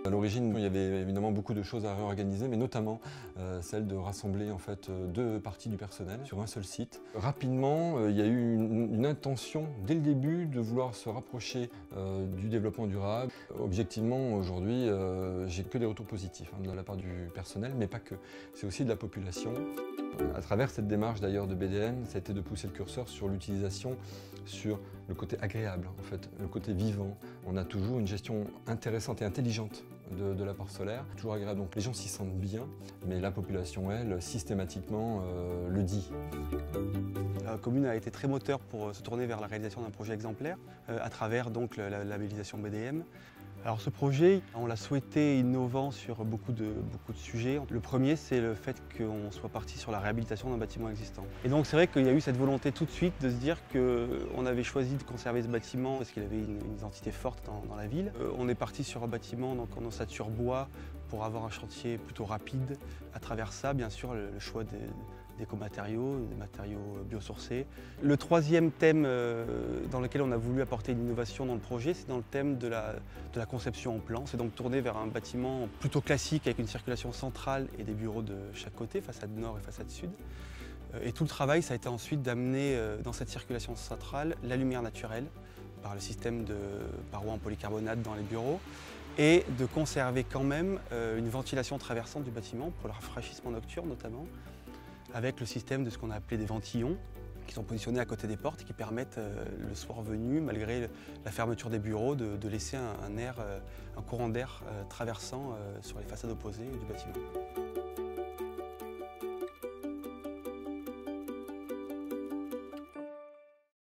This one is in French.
À l'origine, il y avait évidemment beaucoup de choses à réorganiser, mais notamment celle de rassembler en fait deux parties du personnel sur un seul site. Rapidement, il y a eu une intention dès le début de vouloir se rapprocher du développement durable. Objectivement, aujourd'hui, j'ai que des retours positifs de la part du personnel, mais pas que. C'est aussi de la population. À travers cette démarche d'ailleurs de BDM, ça a été de pousser le curseur sur l'utilisation, sur le côté agréable, en fait, le côté vivant. On a toujours une gestion intéressante et intelligente de l'apport solaire, toujours agréable. Donc les gens s'y sentent bien, mais la population, elle, systématiquement le dit. La commune a été très moteur pour se tourner vers la réalisation d'un projet exemplaire à travers donc la labellisation BDM. Alors ce projet, on l'a souhaité innovant sur beaucoup de sujets. Le premier, c'est le fait qu'on soit parti sur la réhabilitation d'un bâtiment existant. Et donc c'est vrai qu'il y a eu cette volonté tout de suite de se dire qu'on avait choisi de conserver ce bâtiment parce qu'il avait une identité forte dans la ville. On est parti sur un bâtiment donc en ossature bois pour avoir un chantier plutôt rapide. À travers ça, bien sûr, le choix d'écomatériaux, des matériaux biosourcés. Le troisième thème dans lequel on a voulu apporter une innovation dans le projet, c'est dans le thème de la conception en plan. C'est donc tourné vers un bâtiment plutôt classique avec une circulation centrale et des bureaux de chaque côté, façade nord et façade sud. Et tout le travail, ça a été ensuite d'amener dans cette circulation centrale la lumière naturelle par le système de parois en polycarbonate dans les bureaux et de conserver quand même une ventilation traversante du bâtiment pour le rafraîchissement nocturne notamment, avec le système de ce qu'on a appelé des ventillons qui sont positionnés à côté des portes et qui permettent le soir venu, malgré la fermeture des bureaux, de laisser un courant d'air traversant sur les façades opposées du bâtiment.